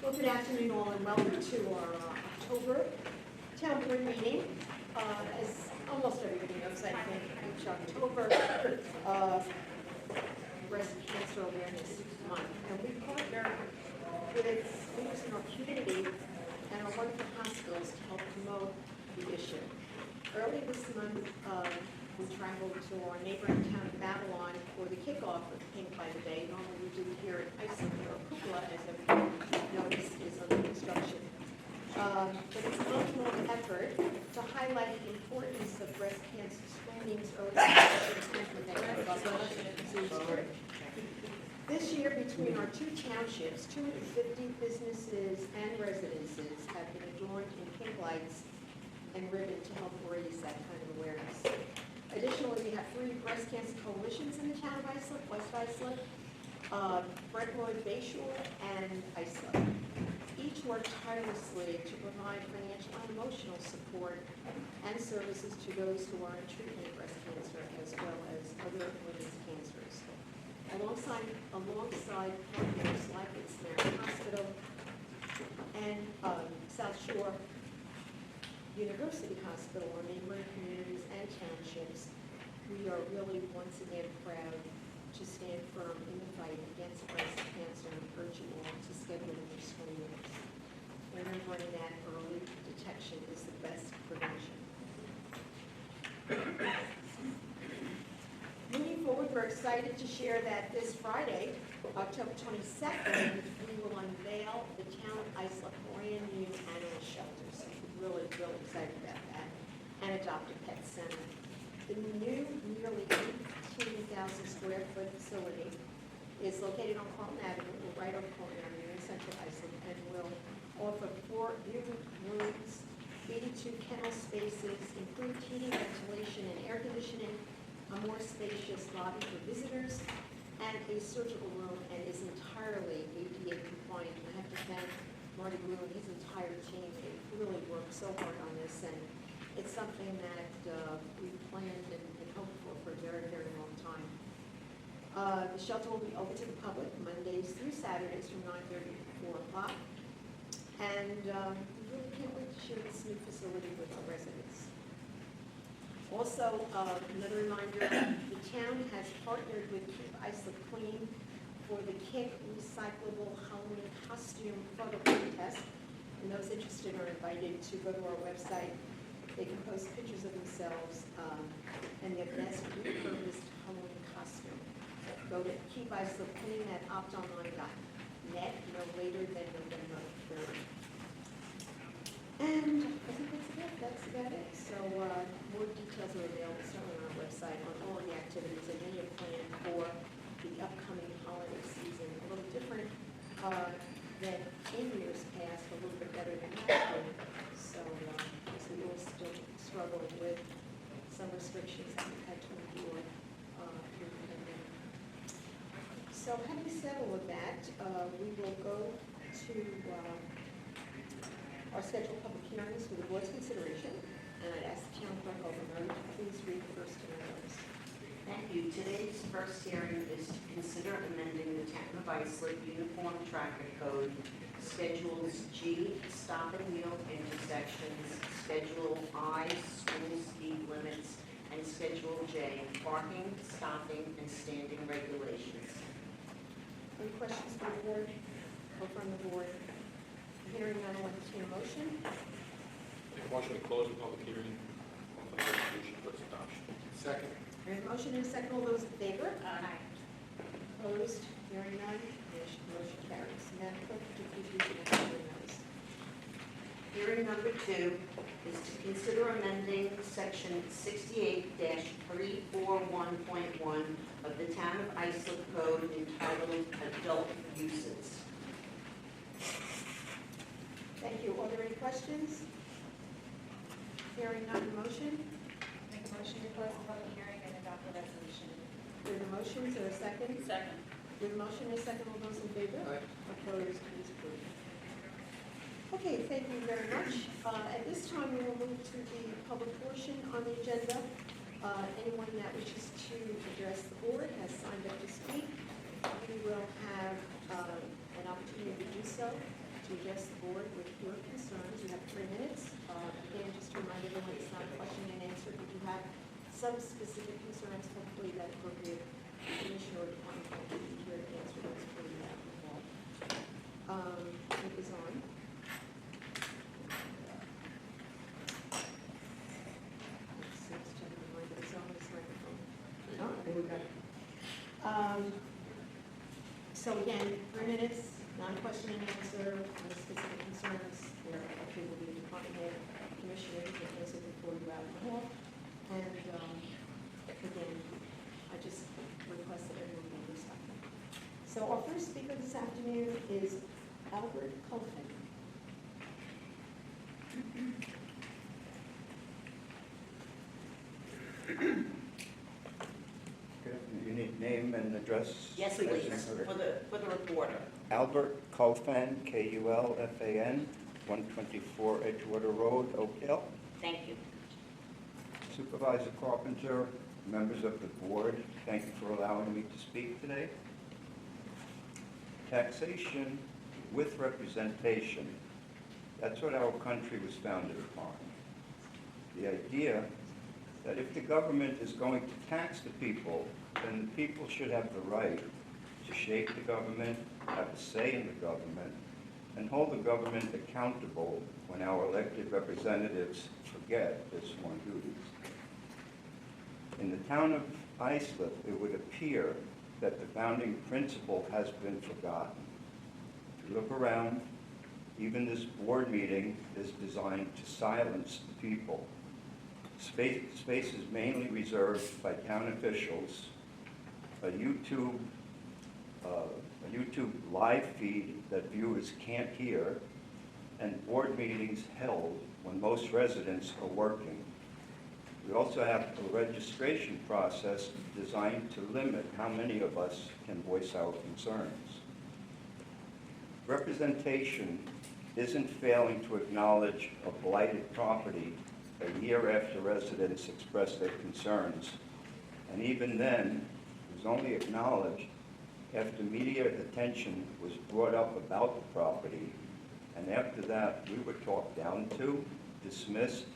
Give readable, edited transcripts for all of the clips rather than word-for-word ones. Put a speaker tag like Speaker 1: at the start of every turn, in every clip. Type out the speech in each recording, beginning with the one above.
Speaker 1: Well, good afternoon all and welcome to our October town board meeting. As almost everybody knows, I think each October, Breast Cancer Awareness Month. And we partner with leaders in our community and our wonderful hospitals to help promote the issue. Early this month, we traveled to our neighboring town of Babylon for the kickoff of Pink by the Day. Normally we do here at Islip or Cupola, as everyone knows, is under construction. But it's a month-long effort to highlight the importance of breast cancer screenings, early detection. This year, between our two townships, 250 businesses and residences have been adorned in pink lights and ribbon to help raise that kind of awareness. Additionally, we have 3 breast cancer coalitions in the town of Islip, West Islip, Brentwood, Bayshore, and Islip. Each work tirelessly to provide financial and emotional support and services to those who are in treatment of breast cancer, as well as other women's cancers. Alongside partners like its Mary Hospital and South Shore University Hospital, our neighboring communities and townships, we are really once again proud to stand firm in the fight against breast cancer and urge you all to schedule your screenings. Remembering that early detection is the best prevention. Moving forward, we're excited to share that this Friday, October 22nd, we will unveil the town of Islip brand new animal shelter. So we're really excited about that. And adopt a pet center. The new nearly 18,000 square foot facility is located on Carlton Avenue, or right on Carlton Avenue in central Islip, and will offer 4 new rooms, 82 kennel spaces, improved heating, ventilation, and air conditioning, a more spacious lobby for visitors, and a surgical room, and is entirely ADA compliant. I have to thank Marty Blue and his entire team. They really worked so hard on this, and it's something that we've planned and hoped for a very, very long time. The shelter will be open to the public Mondays through Saturdays from 9:30 to 4 o'clock. And we really can't wait to share this new facility with our residents. Also, another reminder, the town has partnered with Keep Islip Clean for the Kick Recyclable Halloween Costume Photo Contest. And those interested are invited to go to our website. They can post pictures of themselves and their best repurposed Halloween costume. Go to Keep Islip Clean at optonline.net no later than November 3rd. And I think that's about it. So more details are available certainly on our website on all of the activities and many are planned for the upcoming holiday season. A little different than in years past, a little bit better than last year. So we will still struggle with some restrictions that we've had to endure through the pandemic. So having said all of that, we will go to our scheduled public hearings for the board's consideration, and I'd ask the town clerk overnight to please read the first 2 items.
Speaker 2: Thank you. Today's first hearing is to consider amending the Town of Islip Uniform Traffic Code, Schedules G, stop and yield intersections, Schedule I, school speed limits, and Schedule J, parking, stopping, and standing regulations.
Speaker 1: Any questions from the board or from the board? Hearing none, I'll entertain a motion.
Speaker 3: Make a motion to close the public hearing on the resolution for its adoption. Second.
Speaker 1: We have a motion and a second. All those in favor?
Speaker 2: Aye.
Speaker 1: Opposed? Hearing none, motion carries. Madam Clerk, would you please read the next hearing notice?
Speaker 2: Hearing number 2 is to consider amending section 68-341.1 of the Town of Islip Code entitled Adult Uses.
Speaker 1: Thank you. Are there any questions? Hearing none, motion?
Speaker 4: Make a motion to close the public hearing and adopt the resolution.
Speaker 1: There are motions, or a second?
Speaker 4: Second.
Speaker 1: There are motion and a second. All those in favor?
Speaker 3: Aye.
Speaker 1: Opposed? It is approved. Okay, thank you very much. At this time, we will move to the public portion on the agenda. Anyone that wishes to address the board has signed up to speak. We will have an opportunity to do so. To to address the board with your concerns. You have 3 minutes. Again, just to remind everyone, it's not a question and answer. If you have some specific concerns, hopefully that appropriate commissioner or department will be here to answer those for you after the call. It is on. Seems to remind that it's on this microphone. Oh, there we go. So again, 3 minutes, non-question and answer, no specific concerns. There hopefully will be a department head commissioner who can answer before you out in the hall. And again, I just request that everyone be respectful. So our first speaker this afternoon is Albert Colfin.
Speaker 5: You need name and address?
Speaker 2: Yes, please, for the reporter.
Speaker 5: Albert Kulfan, Kulfan, 124 Edgewater Road, Oakdale.
Speaker 2: Thank you.
Speaker 5: Supervisor Carpenter, members of the board, thank you for allowing me to speak today. Taxation with representation, that's what our country was founded upon. The idea that if the government is going to tax the people, then the people should have the right to shape the government, have a say in the government, and hold the government accountable when our elected representatives forget their sworn duties. In the town of Islip, it would appear that the founding principle has been forgotten. If you look around, even this board meeting is designed to silence the people. Space is mainly reserved by town officials, a YouTube live feed that viewers can't hear, and board meetings held when most residents are working. We also have a registration process designed to limit how many of us can voice our concerns. Representation isn't failing to acknowledge a blighted property a year after residents express their concerns, and even then, it was only acknowledged after media attention was brought up about the property, and after that, we were talked down to, dismissed,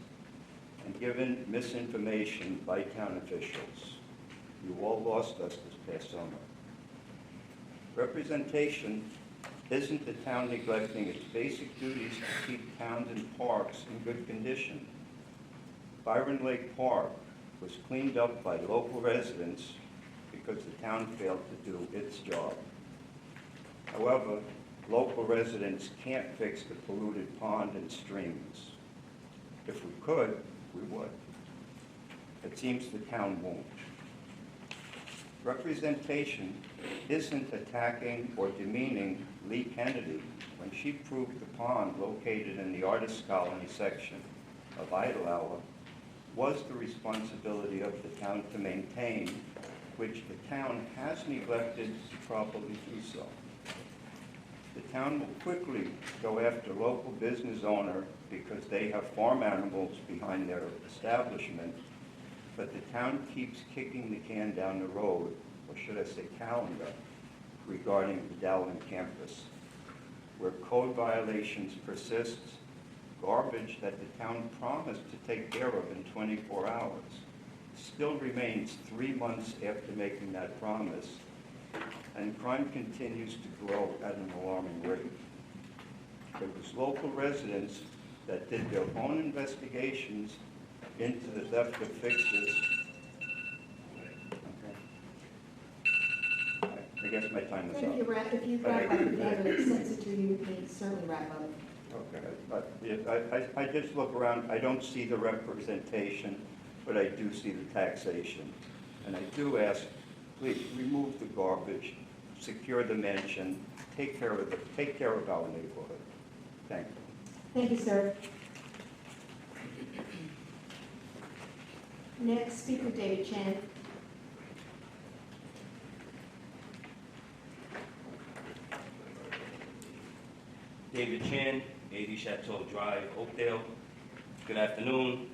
Speaker 5: and given misinformation by town officials. You all lost us this past summer. Representation isn't the town neglecting its basic duties to keep towns and parks in good condition. Byron Lake Park was cleaned up by local residents because the town failed to do its job. However, local residents can't fix the polluted pond and streams. If we could, we would. It seems the town won't. Representation isn't attacking or demeaning Lee Kennedy when she proved the pond located in the Artists Colony section of Idle Hour was the responsibility of the town to maintain, which the town has neglected to properly do so. The town will quickly go after local business owner because they have farm animals behind their establishment, but the town keeps kicking the can down the road, or should I say calendar, regarding the Dowling campus, where code violations persist, garbage that the town promised to take care of in 24 hours still remains 3 months after making that promise, and crime continues to grow at an alarming rate. It was local residents that did their own investigations into the theft of fixtures. Okay. I guess my time is up.
Speaker 1: If you wrap up, if David sends it to you, you can certainly wrap up.
Speaker 5: Okay, but I just look around, I don't see the representation, but I do see the taxation. And I do ask, please remove the garbage, secure the mansion, take care of our neighborhood. Thank you.
Speaker 1: Thank you, sir. Next speaker, David Chen.
Speaker 6: David Chan, 80 Chateau Drive, Oakdale. Good afternoon.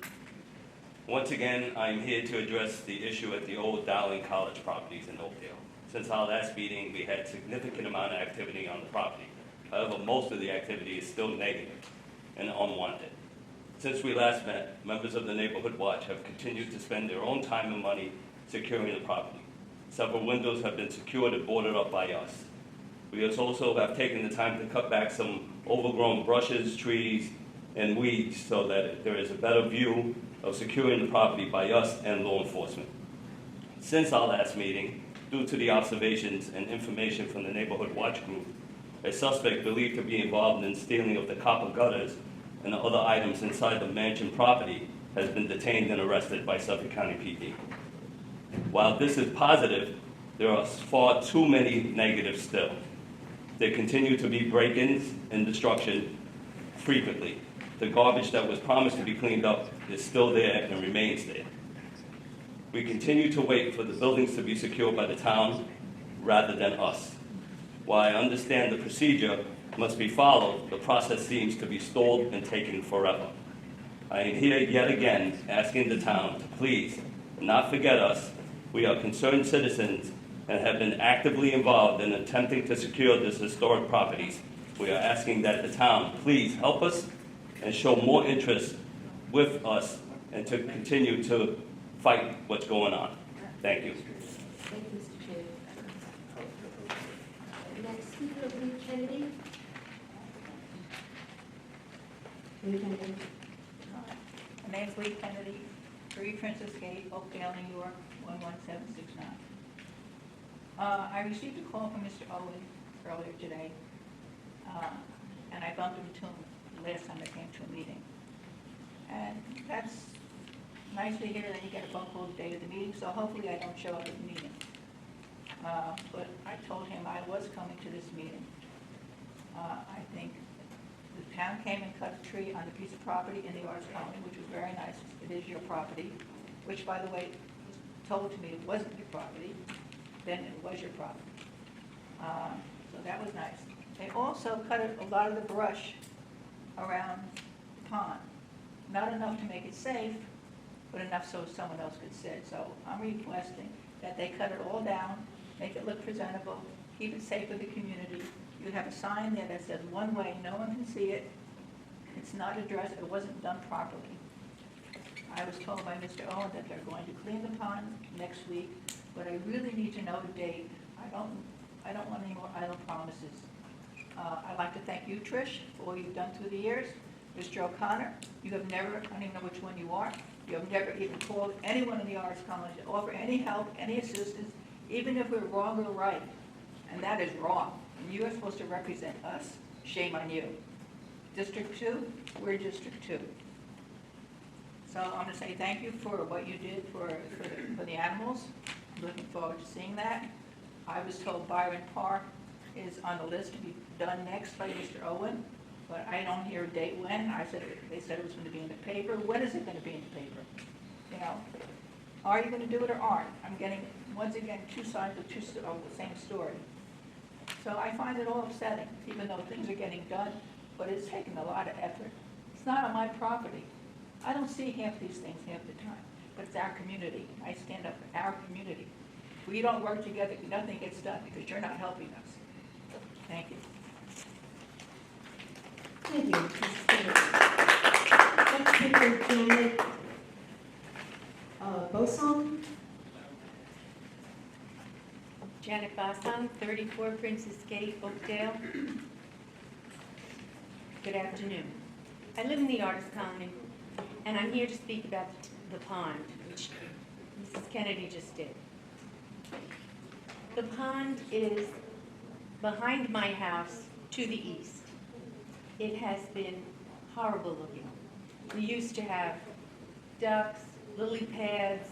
Speaker 6: Once again, I'm here to address the issue at the old Dowling College properties in Oakdale. Since our last meeting, we had significant amount of activity on the property. However, most of the activity is still negative and unwanted. Since we last met, members of the Neighborhood Watch have continued to spend their own time and money securing the property. Several windows have been secured and boarded up by us. We also have taken the time to cut back some overgrown brushes, trees, and weeds so that there is a better view of securing the property by us and law enforcement. Since our last meeting, due to the observations and information from the Neighborhood Watch Group, a suspect believed to be involved in stealing of the copper gutters and the other items inside the mansion property has been detained and arrested by Suffolk County PD. While this is positive, there are far too many negatives still. There continue to be break-ins and destruction frequently. The garbage that was promised to be cleaned up is still there and remains there. We continue to wait for the buildings to be secured by the town rather than us. While I understand the procedure must be followed, the process seems to be stalled and taking forever. I am here yet again asking the town to please not forget us. We are concerned citizens and have been actively involved in attempting to secure this historic properties. We are asking that the town please help us and show more interest with us and to continue to fight what's going on. Thank you.
Speaker 1: Thank you, Mr. Chair. Next speaker, Lee Kennedy. Lee Kennedy.
Speaker 7: My name's Lee Kennedy, 3 Princess Gate, Oakdale, New York, 11769. I received a call from Mr. Owen earlier today, and I bumped into him last time I came to a meeting. And that's nice to hear that you get a phone call the day of the meeting, so hopefully I don't show up at the meeting. But I told him I was coming to this meeting. I think the town came and cut a tree on a piece of property in the Arts Colony, which was very nice. It is your property, which, by the way, was told to me it wasn't your property. Then it was your property. So that was nice. They also cut a lot of the brush around the pond. Not enough to make it safe, but enough so someone else could sit. So I'm requesting that they cut it all down, make it look presentable, keep it safe for the community. You have a sign there that says one way, no one can see it. It's not addressed, it wasn't done properly. I was told by Mr. Owen that they're going to clean the pond next week, but I really need to know the date. I don't want any more idle promises. I'd like to thank you, Trish, for all you've done through the years. Mr. O'Connor, you have never, I don't even know which one you are, you have never even called anyone in the Arts College to offer any help, any assistance, even if we're wrong or right. And that is wrong. And you are supposed to represent us. Shame on you. District 2, we're District 2. So I'm going to say thank you for what you did for the animals. I'm looking forward to seeing that. I was told Byron Park is on the list to be done next by Mr. Owen, but I don't hear a date when. They said it was going to be in the paper. When is it going to be in the paper? You know, are you going to do it or aren't? I'm getting, once again, two sides of the same story. So I find it all upsetting, even though things are getting done, but it's taken a lot of effort. It's not on my property. I don't see half these things half the time, but it's our community. I stand up for our community. If we don't work together, nothing gets done because you're not helping us. Thank you.
Speaker 1: Thank you, Mrs. Kennedy. Next speaker, Janet Boson.
Speaker 8: Janet Bosson, 34 Princess Gate, Oakdale. Good afternoon. I live in the Artist Colony, and I'm here to speak about the pond, which Mrs. Kennedy just did. The pond is behind my house to the east. It has been horrible looking. We used to have ducks, lily pads,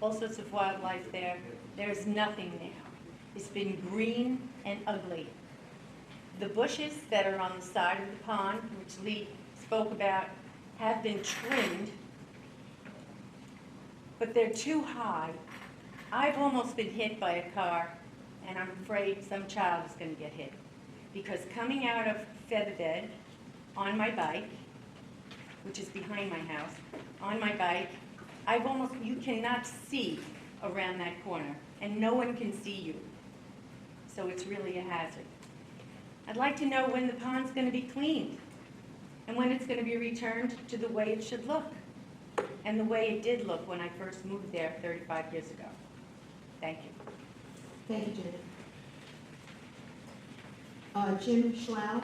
Speaker 8: all sorts of wildlife there. There's nothing now. It's been green and ugly. The bushes that are on the side of the pond, which Lee spoke about, have been trimmed, but they're too high. I've almost been hit by a car, and I'm afraid some child is going to get hit. Because coming out of Featherbed on my bike, which is behind my house, on my bike, you cannot see around that corner, and no one can see you. So it's really a hazard. I'd like to know when the pond's going to be cleaned and when it's going to be returned to the way it should look and the way it did look when I first moved there 35 years ago. Thank you.
Speaker 1: Thank you, Janet. Jim Schlau?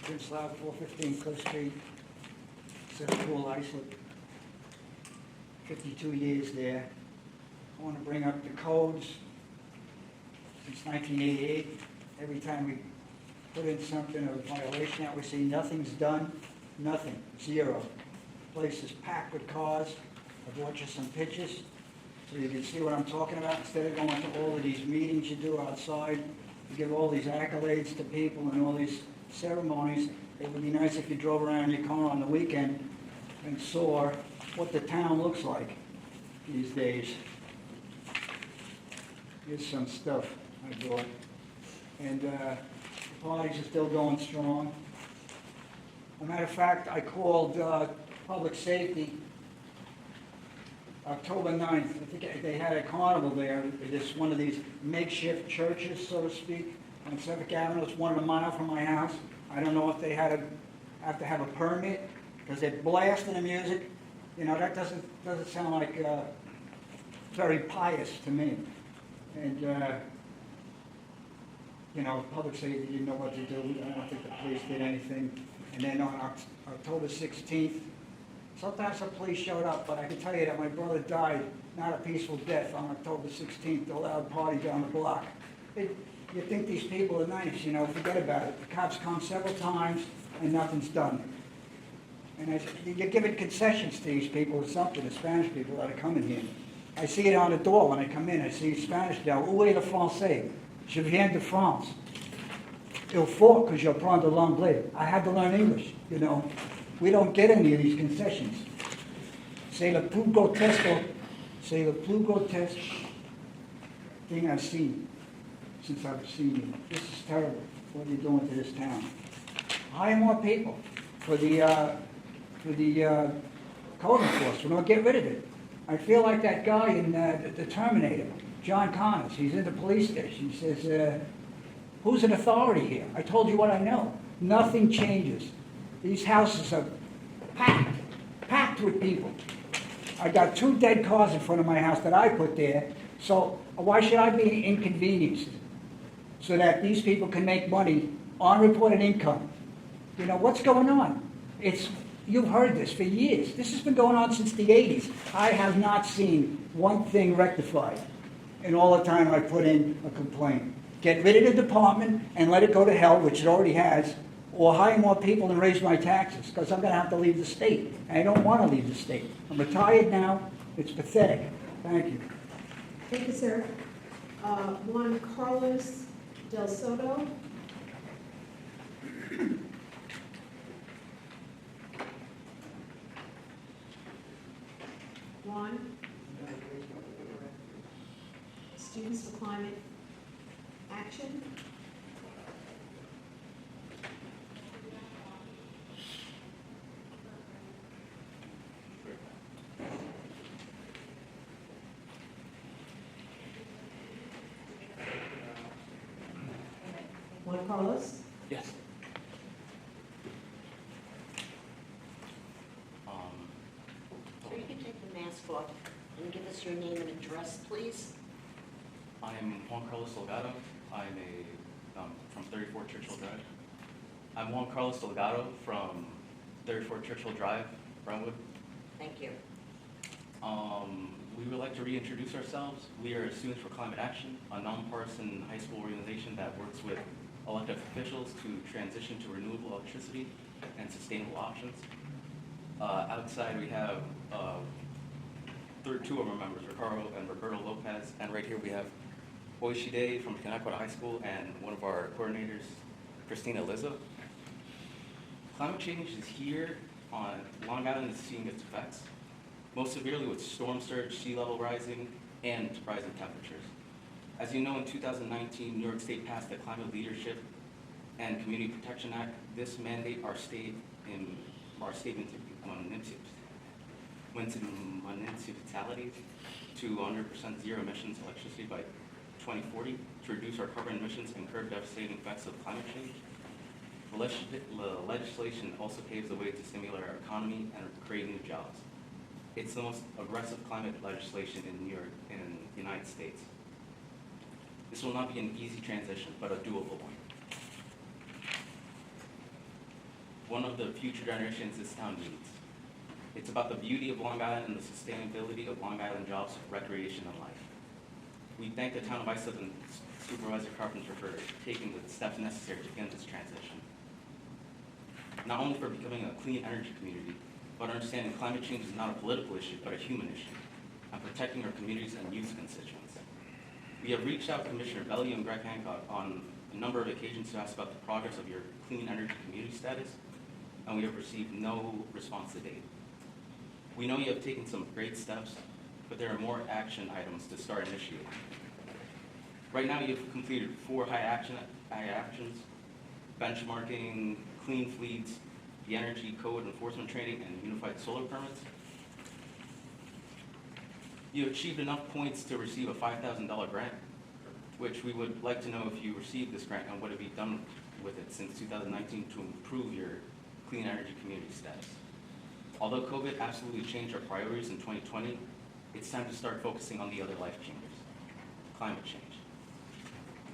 Speaker 9: Jim Slav, 415 Cliff Street, Center Pool, Islip. 52 years there. I want to bring up the codes. Since 1988, every time we put in something of a violation that we see, nothing's done, nothing, zero. Place is packed with cars. I brought you some pictures so you can see what I'm talking about. Instead of going to all of these meetings you do outside, you give all these accolades to people and all these ceremonies. It would be nice if you drove around in your car on the weekend and saw what the town looks like these days. Here's some stuff I brought. And the parties are still going strong. As a matter of fact, I called Public Safety October 9th. I think they had a carnival there. It's one of these makeshift churches, so to speak, on Suffolk Avenue. It's 1 mile from my house. I don't know if they have to have a permit because they're blasting the music. You know, that doesn't sound like very pious to me. And you know, public safety didn't know what to do. I don't think the police did anything. And then on October 16th, sometimes the police showed up, but I can tell you that my brother died not a peaceful death on October 16th, a loud party down the block. You think these people are nice, you know, forget about it. The cops come several times and nothing's done. And you're giving concessions to these people or something, the Spanish people that are coming here. I see it on the door when I come in. I see Spanish there. Où est le français? Je viens de France. Il faut que j'apprenne l'anglais. I had to learn English, you know. We don't get any of these concessions. C'est le plus grotesque thing I've seen since I've seen you. This is terrible, what you're doing to this town. Hire more people for the code enforcement. Don't get rid of it. I feel like that guy in the Terminator, John Connors. He's in the police station. He says, who's in authority here? I told you what I know. Nothing changes. These houses are packed with people. I got 2 dead cars in front of my house that I put there, so why should I be inconvenienced so that these people can make money on reported income? You know, what's going on? You've heard this for years. This has been going on since the 80s. I have not seen one thing rectified in all the time I put in a complaint. Get rid of the department and let it go to hell, which it already has, or hire more people and raise my taxes, because I'm going to have to leave the state. And I don't want to leave the state. I'm retired now. It's pathetic. Thank you.
Speaker 1: Thank you, sir. Juan Carlos Del Soto. Juan. Students for Climate Action. Juan Carlos.
Speaker 10: Yes.
Speaker 2: So you can take the mask off and give us your name and address, please.
Speaker 10: I'm Juan Carlos Delgado. I'm from 34 Churchill Drive. I'm Juan Carlos Delgado from 34 Churchill Drive, Brentwood.
Speaker 2: Thank you.
Speaker 10: We would like to reintroduce ourselves. We are Students for Climate Action, a nonpartisan high school organization that works with elected officials to transition to renewable electricity and sustainable options. Outside we have 2 of our members, Ricardo and Roberto Lopez, and right here we have Oishide from Connecticut High School and one of our coordinators, Christina Lizzo. Climate change is here on Long Island is seeing its effects, most severely with storm surge, sea level rising, and rising temperatures. As you know, in 2019, New York State passed the Climate Leadership and Community Protection Act. This mandate our state in our statement on NIMSIP. municipalities to 100% zero emissions electricity by 2040 to reduce our carbon emissions and curb devastating effects of climate change. The legislation also paves the way to stimulate our economy and create new jobs. It's the most aggressive climate legislation in the United States. This will not be an easy transition, but a doable one. One of the future generations this town needs. It's about the beauty of Long Island and the sustainability of Long Island jobs, recreation, and life. We thank the town of Islip and Supervisor Carpenter for taking the steps necessary to begin this transition. Not only for becoming a clean energy community, but understanding climate change is not a political issue, but a human issue, and protecting our communities and youth constituents. We have reached out to Commissioner Belli and Greg Hancock on a number of occasions to ask about the progress of your clean energy community status, and we have received no response to date. We know you have taken some great steps, but there are more action items to start initiating. Right now, you've completed 4 high actions, benchmarking, clean fleets, the energy code enforcement training, and unified solar permits. You achieved enough points to receive a $5,000 grant, which we would like to know if you received this grant and what have you done with it since 2019 to improve your clean energy community status. Although COVID absolutely changed our priorities in 2020, it's time to start focusing on the other life changers, climate change.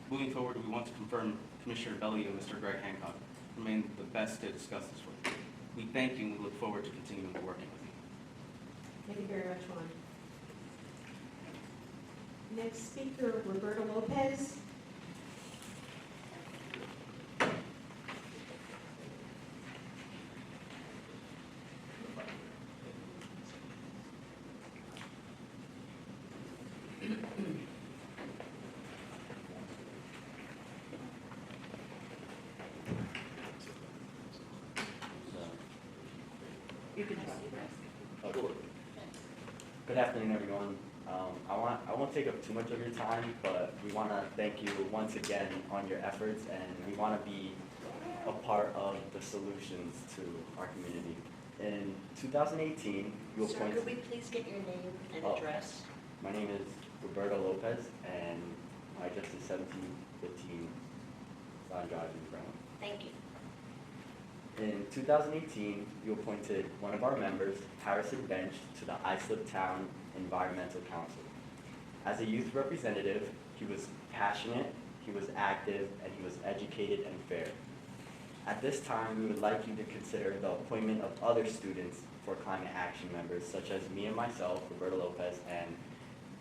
Speaker 10: Moving forward, we want to confirm Commissioner Belli and Mr. Greg Hancock remain the best to discuss this with. We thank you and we look forward to continuing working with you.
Speaker 1: Thank you very much, Juan. Next speaker, Roberto Lopez.
Speaker 2: You can talk.
Speaker 11: Good afternoon, everyone. I won't take up too much of your time, but we want to thank you once again on your efforts, and we want to be a part of the solutions to our community. In 2018, you
Speaker 2: Sir,
Speaker 11: appointed...
Speaker 2: could we please get your name and
Speaker 11: Oh.
Speaker 2: address?
Speaker 11: My name is Roberto Lopez, and my address is 1715 Swan Drive in Brown.
Speaker 2: Thank you.
Speaker 11: In 2018, you appointed one of our members, Harrison Bench, to the Islip Town Environmental Council. As a youth representative, he was passionate, he was active, and he was educated and fair. At this time, we would like you to consider the appointment of other students for climate action members, such as me and myself, Roberto Lopez, and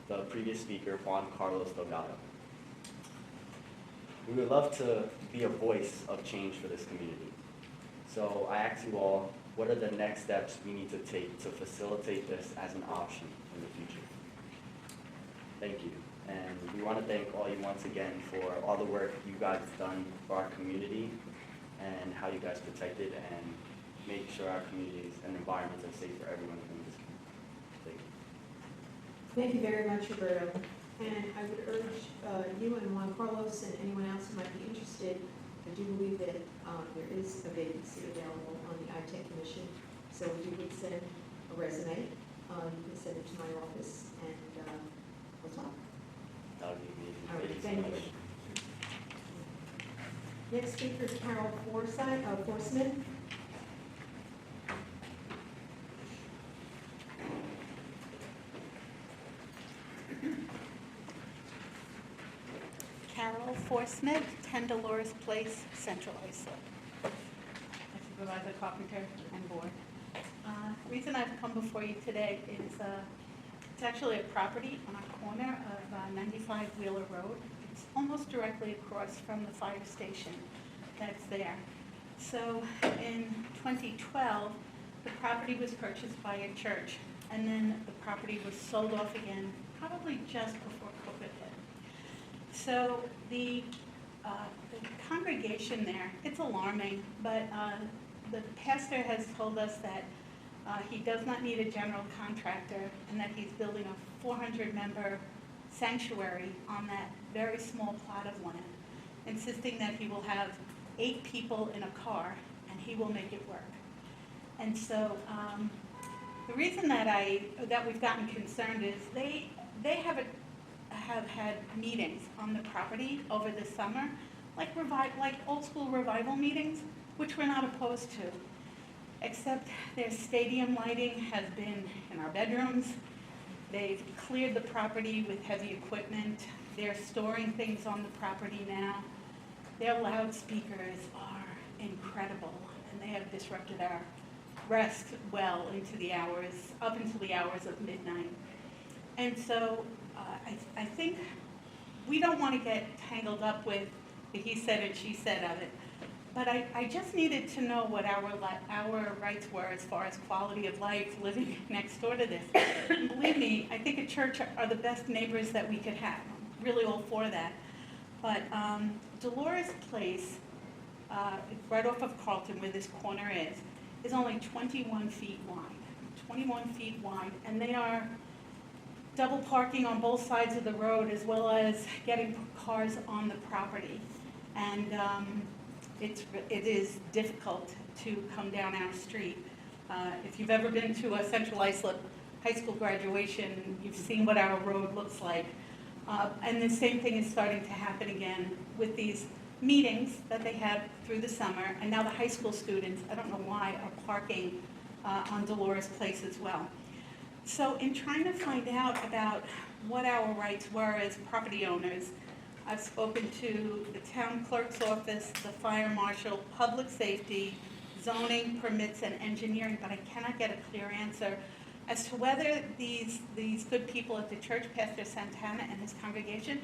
Speaker 11: the previous speaker, Juan Carlos Delgado. We would love to be a voice of change for this community. So I ask you all, what are the next steps we need to take to facilitate this as an option in the future? Thank you. And we want to thank all you once again for all the work you guys have done for our community and how you guys protect it and make sure our communities and environments are safe for everyone in this community. Thank
Speaker 1: Thank
Speaker 11: you.
Speaker 1: you very much, Roberto. And I would urge you and Juan Carlos and anyone else who might be interested, I do believe that there is a vacancy available on the ITech Commission. So if you would send a resume, you can send it to my office and we'll talk.
Speaker 11: That would be amazing.
Speaker 1: All right,
Speaker 11: Thank you so
Speaker 1: thank
Speaker 11: much.
Speaker 1: you. Next speaker is Carol Forsman.
Speaker 12: Carol Forsmith, 10 Dolores Place, Central Islip.
Speaker 7: Supervisor Carpenter and Board.
Speaker 12: The reason I've come before you today is it's actually a property on a corner of 95 Wheeler Road. It's almost directly across from the fire station that's there. So in 2012, the property was purchased by a church, and then the property was sold off again, probably just before COVID hit. So the congregation there, it's alarming, but the pastor has told us that he does not need a general contractor and that he's building a 400-member sanctuary on that very small plot of land, insisting that he will have 8 people in a car and he will make it work. And so The reason that we've gotten concerned is they have had meetings on the property over the summer, like old school revival meetings, which we're not opposed to. Except their stadium lighting has been in our bedrooms. They've cleared the property with heavy equipment. They're storing things on the property now. Their loudspeakers are incredible, and they have disrupted our rest well up until the hours of midnight. And so I think we don't want to get tangled up with the he said and she said of it. But I just needed to know what our rights were as far as quality of life living next door to this. And believe me, I think a church are the best neighbors that we could have. I'm really all for that. But Dolores Place, right off of Carlton where this corner is only 21 feet wide. 21 feet wide, and they are double parking on both sides of the road as well as getting cars on the property. And it is difficult to come down our street. If you've ever been to a Central Islip high school graduation, you've seen what our road looks like. And the same thing is starting to happen again with these meetings that they had through the summer, and now the high school students, I don't know why, are parking on Dolores Place as well. So in trying to find out about what our rights were as property owners, I've spoken to the town clerk's office, the fire marshal, public safety, zoning, permits, and engineering, but I cannot get a clear answer as to whether these good people at the church, Pastor Santana and his congregation,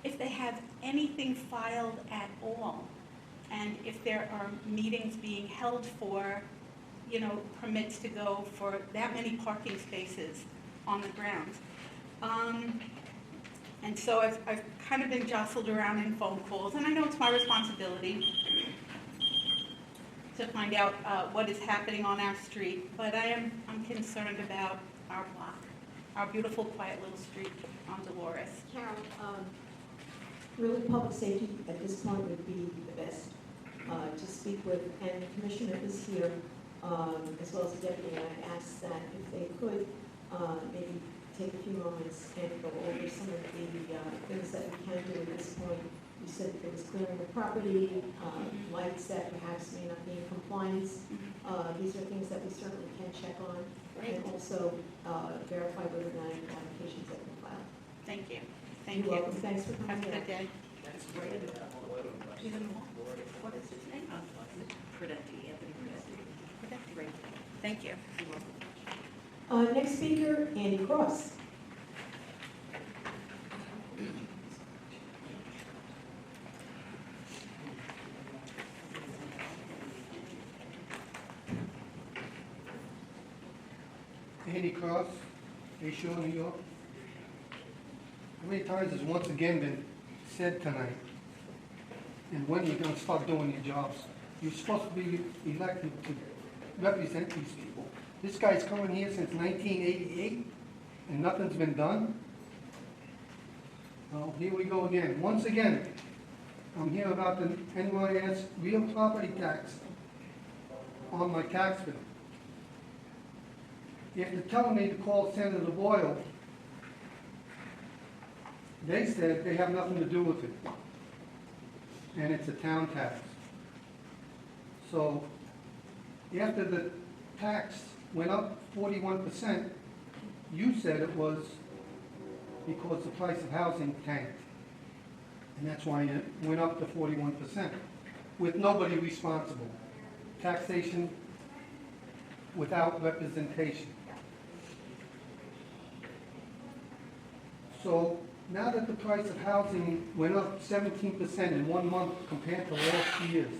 Speaker 12: if they have anything filed at all, and if there are meetings being held for, permits to go for that many parking spaces on the grounds. And so I've kind of been jostled around in phone calls, and I know it's my responsibility to find out what is happening on our street, but I'm concerned about our block, our beautiful, quiet little street on Dolores.
Speaker 1: Carol, really public safety at this point would be the best to speak with, and the commissioner is here, as well as the deputy, and I asked that if they could maybe take a few moments and go over some of the things that we can do at this point. You said that there was clearing the property, lights that perhaps may not be in compliance. These are things that we certainly can check on, and also verify whether or not any applications have been filed.
Speaker 12: Thank you.
Speaker 1: You're welcome. Thanks for
Speaker 12: Have
Speaker 1: coming
Speaker 12: a
Speaker 1: in.
Speaker 12: good day.
Speaker 2: He's in the wall. What is his name? Anthony Prudenti.
Speaker 12: Great. Thank you.
Speaker 1: Next speaker, Andy Cross.
Speaker 13: Andy Cross, Bayshore, New York. How many times has once again been said tonight, and when are you going to start doing your jobs? You're supposed to be elected to represent these people. This guy's coming here since 1988, and nothing's been done. Well, here we go again. Once again, I'm here about the NYS real property tax on my tax bill. After telling me to call Senator Boyle, they said they have nothing to do with it, and it's a town tax. So after the tax went up 41%, you said it was because the price of housing tanked, and that's why it went up to 41%, with nobody responsible. Taxation without representation. So now that the price of housing went up 17% in 1 month compared to last year's,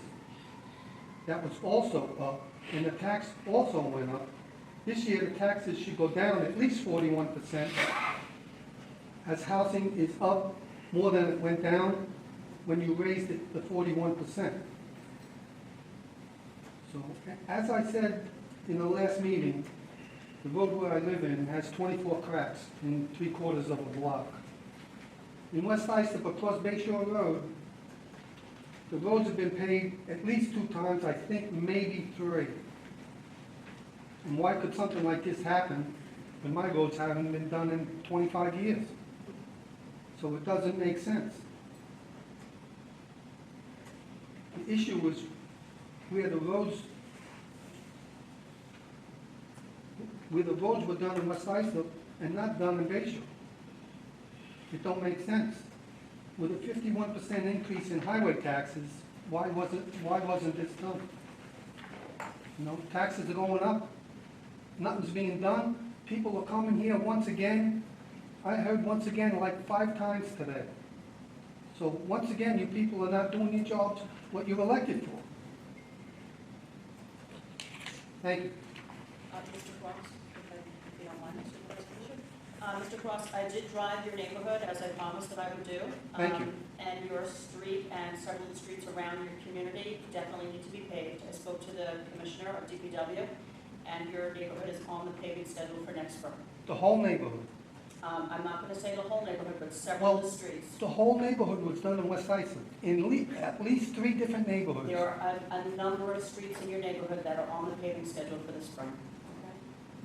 Speaker 13: that was also up, and the tax also went up. This year the taxes should go down at least 41%, as housing is up more than it went down when you raised it to 41%. So, as I said in the last meeting, the road where I live in has 24 cracks in 3/4 of a block. In West Islip, across Bayshore Road, the roads have been paved at least 2 times, I think maybe 3. And why could something like this happen when my roads haven't been done in 25 years? So it doesn't make sense. The issue was where the roads were done in West Islip and not done in Bayshore. It don't make sense. With a 51% increase in highway taxes, why wasn't this done? You know, taxes are going up, nothing's being done, people are coming here once again. I heard once again like 5 times today. So once again, you people are not doing your jobs, what you're elected for. Thank you.
Speaker 14: Mr. Cross, if you don't mind, Mr. President. Mr. Cross, I did drive your neighborhood as I promised that I would do.
Speaker 13: Thank you.
Speaker 14: And your street and several of the streets around your community definitely need to be paved. I spoke to the commissioner of DPW, and your neighborhood is on the paving schedule for next spring.
Speaker 13: The whole neighborhood.
Speaker 14: I'm not going to say the whole neighborhood, but several of the streets.
Speaker 13: The whole neighborhood was done in West Islip, in at least 3 different neighborhoods.
Speaker 14: There are a number of streets in your neighborhood that are on the paving schedule for this spring.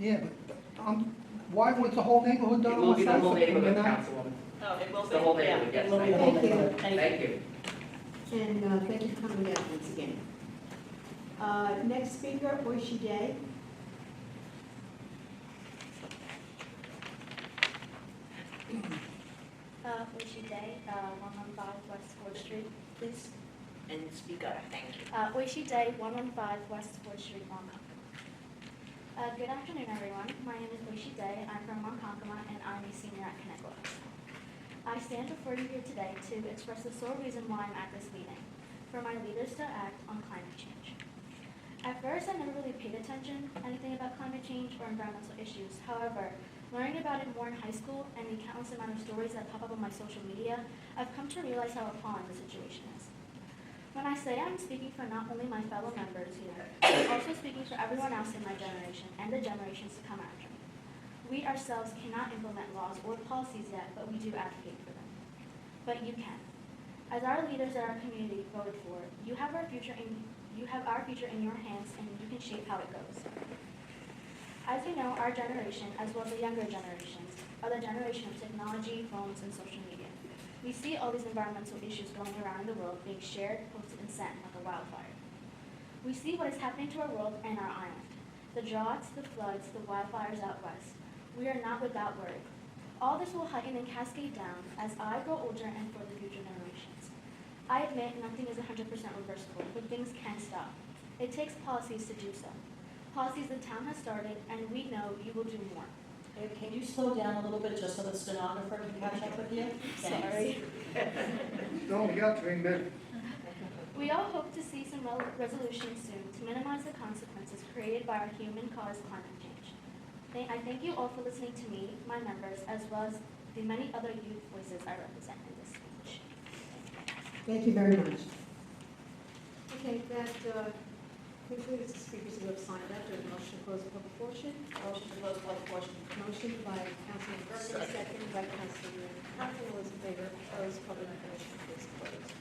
Speaker 13: Yeah, but why was the whole neighborhood done
Speaker 2: It
Speaker 13: in
Speaker 2: will
Speaker 13: West
Speaker 2: be the whole
Speaker 13: Islip? and
Speaker 2: neighborhood,
Speaker 13: you're not-
Speaker 2: Councilwoman.
Speaker 14: Oh, it will
Speaker 2: It's
Speaker 14: be.
Speaker 2: the whole
Speaker 14: Yeah,
Speaker 2: neighborhood, yes,
Speaker 14: it will be.
Speaker 1: Thank you.
Speaker 2: Thank you.
Speaker 1: And thank you for coming out once again. Next speaker, Oishi Day.
Speaker 4: Oishi Day, 115 West 4th Street, please.
Speaker 2: And speak up, thank you.
Speaker 4: Oishi Day, 115 West 4th Street, Ronkonkoma. Good afternoon, everyone. My name is Oishi Day. I'm from Ronkonkoma, and I'm a senior at Connecticut. I stand before you here today to express the sole reason why I'm at this meeting, for my leaders to act on climate change. At first, I never really paid attention to anything about climate change or environmental issues. However, learning about it more in high school and the countless amount of stories that pop up on my social media, I've come to realize how appalling the situation is. When I say I'm speaking for not only my fellow members here, I'm also speaking for everyone else in my generation and the generations to come after me. We ourselves cannot implement laws or policies yet, but we do advocate for them. But you can. As our leaders that our community voted for, you have our future in your hands, and you can shape how it goes. As you know, our generation, as well as the younger generations, are the generation of technology, phones, and social media. We see all these environmental issues going around in the world being shared, posted, and sent like a wildfire. We see what is happening to our world and our island. The droughts, the floods, the wildfires out west. We are not without worry. All this will heighten and cascade down as I grow older and for the future generations. I admit nothing is 100% reversible, but things can stop. It takes policies to do so. Policies the town has started, and we know you will do more.
Speaker 14: Can you slow down a little bit just so the stenographer can catch up with you?
Speaker 4: Sorry.
Speaker 13: You only got 3 minutes.
Speaker 4: We all hope to see some resolutions soon to minimize the consequences created by our human-caused climate change. I thank you all for listening to me, my members, as well as the many other youth voices I represent in this speech.
Speaker 1: Thank you very much. Okay, that concludes the speakers who have signed up. There's a motion to close the public portion.
Speaker 14: Motion to close public portion.
Speaker 1: Motion by Councilman Bergen, second by Councilman Conklin. All those in favor, opposed, public portion is closed.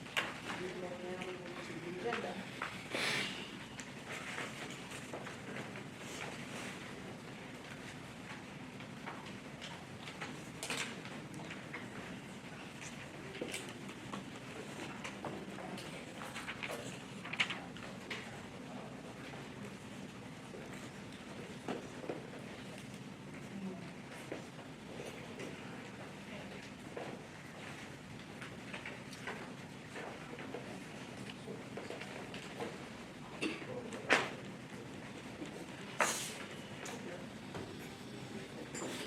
Speaker 1: We will now move to the agenda.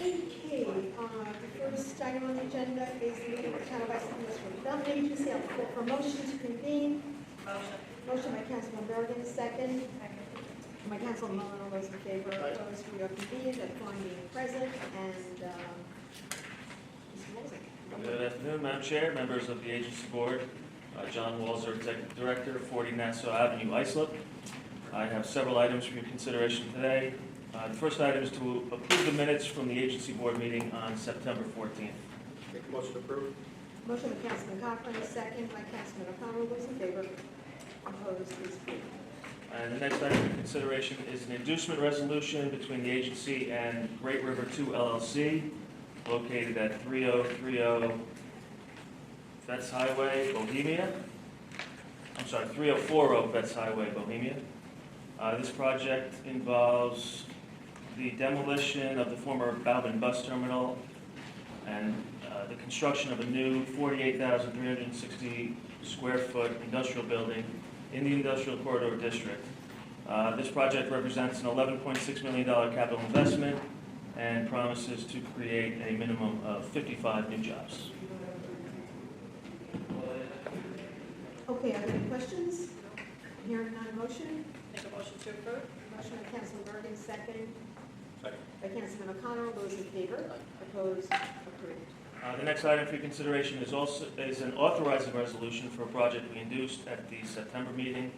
Speaker 1: Okay, the first item on the agenda is the meeting of the Town of Islip Municipal Development Agency. I'll call for motion to convene.
Speaker 14: Motion.
Speaker 1: Motion by Councilman Bergen, second. By Councilman Mullen, all those in favor, opposed, we are convened, at Klein being present, and, Mr. Wolzek.
Speaker 15: Good afternoon, Madam Chair, members of the agency board. John Walzer, Executive Director, 40 Nassau Avenue, Islip. I have several items for your consideration today. The first item is to approve the minutes from the agency board meeting on September 14th.
Speaker 3: Make a motion to approve.
Speaker 1: Motion by Councilman Cochran, second by Councilman O'Connell, all those in favor, opposed, please approve.
Speaker 15: And the next item for consideration is an inducement resolution between the agency and Great River 2 LLC, located at 3030 Betts Highway, Bohemia. I'm sorry, 3040 Betts Highway, Bohemia. This project involves the demolition of the former Bowman Bus Terminal and the construction of a new 48,360 square foot industrial building in the Industrial Corridor District. This project represents an $11.6 million capital investment and promises to create a minimum of 55 new jobs.
Speaker 1: Okay, are there any questions? Hearing none, motion?
Speaker 14: Make a motion to approve?
Speaker 1: Motion by Councilman Bergen, second
Speaker 3: Second.
Speaker 1: by Councilman O'Connor. All those in favor? Opposed? Approved.
Speaker 15: The next item for consideration is an authorizing resolution for a project we induced at the September meeting.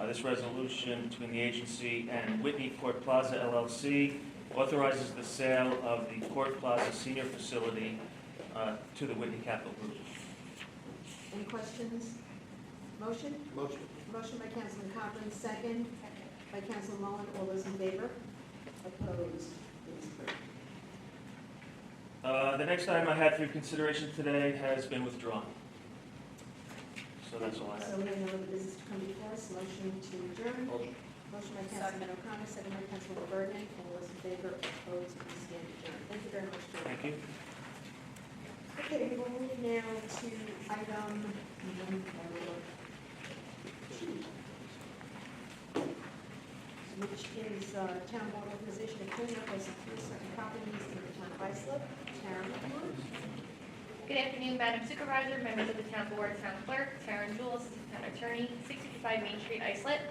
Speaker 15: This resolution between the agency and Whitney Court Plaza LLC authorizes the sale of the Court Plaza Senior Facility to the Whitney Capital Group.
Speaker 1: Any questions? Motion?
Speaker 3: Motion.
Speaker 1: Motion by Councilman Cochran, second by Councilman Mullen. All those in favor? Opposed? It is approved.
Speaker 15: The next item I had for your consideration today has been withdrawn. So that's all I
Speaker 1: So
Speaker 15: have.
Speaker 1: we have no other business to come before us. Motion to adjourn.
Speaker 3: Motion.
Speaker 1: Motion by Councilman O'Connor, second by Councilman Bergen. All those in favor? Opposed? We stand adjourned. Thank you very much, Chair.
Speaker 15: Thank you.
Speaker 1: Okay, we will move now to item which is town board authorization to clean up or secure certain properties in the town of Islip. Karen,
Speaker 16: Good afternoon, Madam Supervisor, members of the town board, town clerk, Karen Jules, town attorney, 655 Main Street, Islip.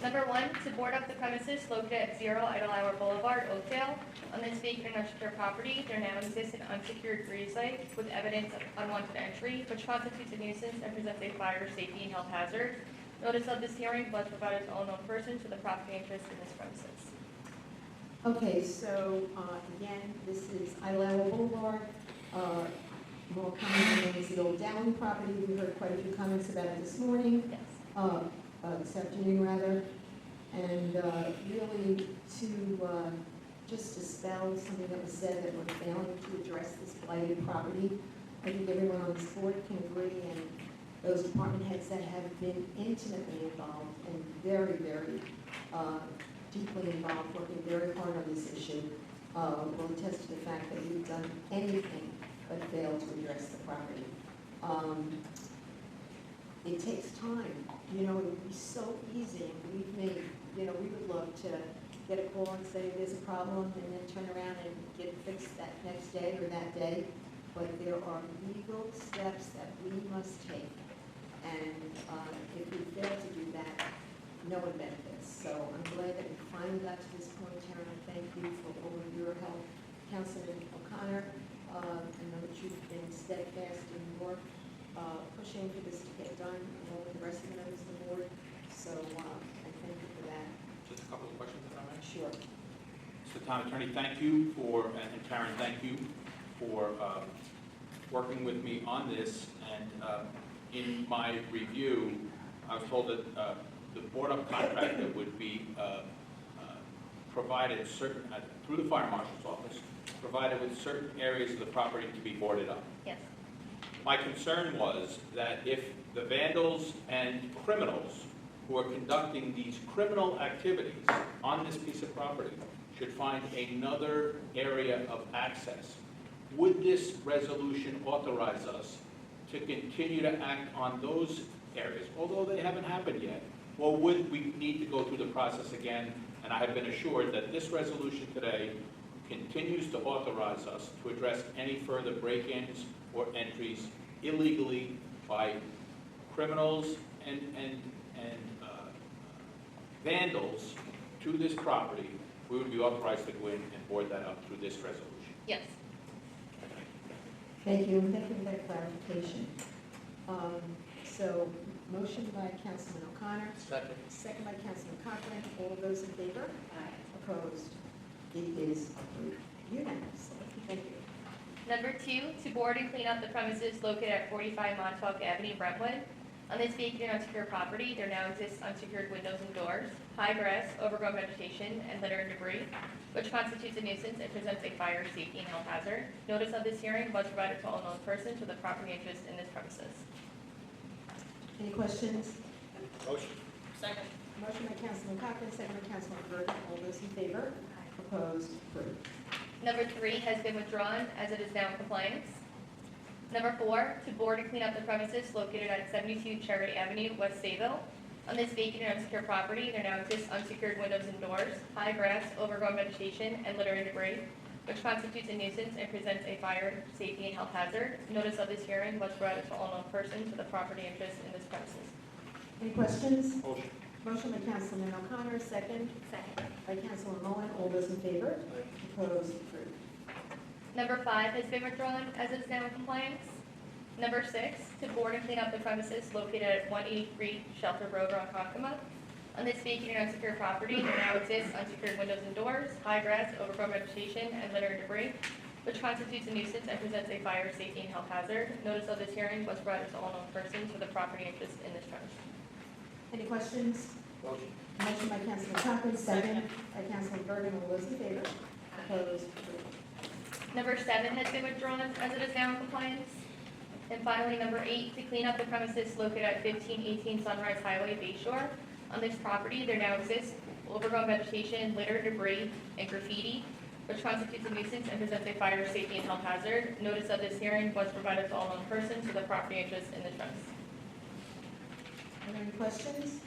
Speaker 16: Number 1, to board up the premises located at 0 Idle Hour Boulevard, Oakdale. On this vacant unsecured property, there now exists an unsecured breeze site with evidence of unwanted entry, which constitutes a nuisance and presents a fire, safety, and health hazard. Notice of this hearing was provided to all known persons with a property interest in this premises.
Speaker 1: okay, so again, this is Isla Boulevard. More commonly known as the old Dowling property. We heard quite a few comments about it this morning.
Speaker 16: Yes.
Speaker 1: This afternoon rather, and really to just dispel something that was said that we're failing to address this blighted property. I think everyone on this board can agree, and those department heads that have been intimately involved and very, very deeply involved, working very hard on this issue, will attest to the fact that we've done anything but fail to address the property. It takes time. You know, it would be so easy, and we've made, you know, we would love to get a call and say there's a problem, and then turn around and get it fixed that next day or that day. But there are legal steps that we must take, and if we fail to do that, no one benefits. So I'm glad that we finally got to this point, Karen. I thank you for all of your help. Councilman O'Connor, I know that you've been steadfast in your pushing for this to get done, along with the rest of the members of the board. So I thank you for that.
Speaker 3: Just a couple of questions, if I may.
Speaker 1: Sure.
Speaker 3: Mr. Town Attorney, thank you for, and Karen, thank you for working with me on this. And in my review, I was told that the board-up contractor would be provided certain, through the fire marshal's office, provided with certain areas of the property to be boarded up.
Speaker 16: Yes.
Speaker 3: My concern was that if the vandals and criminals who are conducting these criminal activities on this piece of property should find another area of access, would this resolution authorize us to continue to act on those areas, although they haven't happened yet? Or would we need to go through the process again? And I have been assured that this resolution today continues to authorize us to address any further break-ins or entries illegally by criminals and vandals to this property. We would be authorized to go in and board that up through this resolution.
Speaker 16: Yes.
Speaker 1: Thank you, and thank you for that clarification. So, motion by Councilman O'Connor.
Speaker 3: Second.
Speaker 1: Second by Councilman Cochran. All of those in favor? Opposed? It is approved unanimously. Thank you.
Speaker 16: Number 2, to board and clean up the premises located at 45 Montauk Avenue, Brentwood. On this vacant and unsecured property, there now exists unsecured windows and doors, high grass, overgrown vegetation, and litter and debris, which constitutes a nuisance and presents a fire, safety, and health hazard. Notice of this hearing was provided to all known persons with a property interest in this premises.
Speaker 1: Any questions?
Speaker 3: Motion.
Speaker 14: Second.
Speaker 1: Motion by Councilman Cochran, second by Councilman Burke. All those in favor? Opposed? Approved.
Speaker 16: Number 3 has been withdrawn as it is now in compliance. Number 4, to board and clean up the premises located at 72 Cherry Avenue, West Sayville. On this vacant and unsecured property, there now exists unsecured windows and doors, high grass, overgrown vegetation, and litter and debris, which constitutes a nuisance and presents a fire, safety, and health hazard. Notice of this hearing was provided to all known persons with a property interest in this premises.
Speaker 1: Any questions?
Speaker 3: Motion.
Speaker 1: Motion by Councilman O'Connor, second
Speaker 16: Second.
Speaker 1: by Councilman Mullen. All those in favor? Opposed? Approved.
Speaker 16: Number 5 has been withdrawn as it is now in compliance. Number 6, to board and clean up the premises located at 183 Shelter Road, Ronkonkoma. On this vacant and unsecured property, there now exists unsecured windows and doors, high grass, overgrown vegetation, and litter and debris, which constitutes a nuisance and presents a fire, safety, and health hazard. Notice of this hearing was provided to all known persons with a property interest in this premises.
Speaker 1: Any questions?
Speaker 3: Motion.
Speaker 1: Motion by Councilman Cochran, second by Councilman Burke. All those in favor? Opposed? Approved.
Speaker 16: Number 7 has been withdrawn as it is now in compliance. And finally, number 8, to clean up the premises located at 1518 Sunrise Highway, Bay Shore. On this property, there now exists overgrown vegetation, litter, debris, and graffiti, which constitutes a nuisance and presents a fire, safety, and health hazard. Notice of this hearing was provided to all known persons with a property interest in this premise.
Speaker 1: Are there any questions?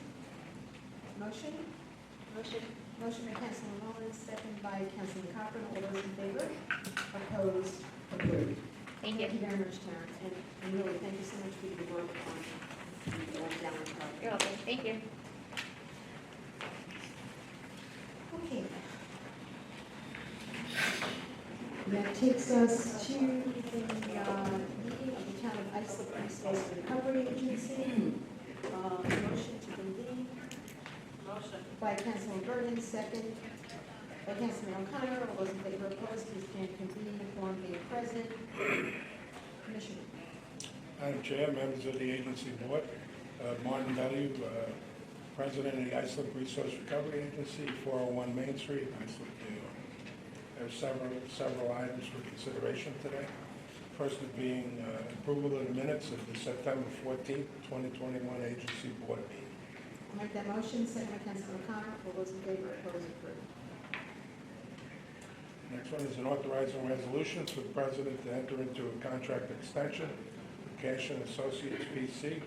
Speaker 1: Motion?
Speaker 16: Motion.
Speaker 1: Motion by Councilman Mullen, second by Councilman Cochran. All those in favor? Opposed? Approved.
Speaker 16: Thank you.
Speaker 1: Thank you very much, Terrence, and really, thank you so much for your work on the old down property.
Speaker 16: You're welcome. Thank you.
Speaker 1: Okay. That takes us to the meeting of the Town of Islip Resource Recovery Agency. Motion to convene
Speaker 14: Motion.
Speaker 1: by Councilman Bergen, second by Councilman O'Connor. All those in favor, opposed, please stand convened, quorum being present. Commissioner.
Speaker 17: Madam Chair, members of the agency board, Martin W., President of the Islip Resource Recovery Agency, 401 Main Street, Islip, New York. There are several items for consideration today. First is being approval of the minutes of the September 14th, 2021 agency board meeting.
Speaker 1: I'll make that motion, second by Councilman O'Connor. All those in favor, opposed, approved.
Speaker 17: Next one is an authorizing resolutions for the president to enter into a contract extension with Cash and Associates PC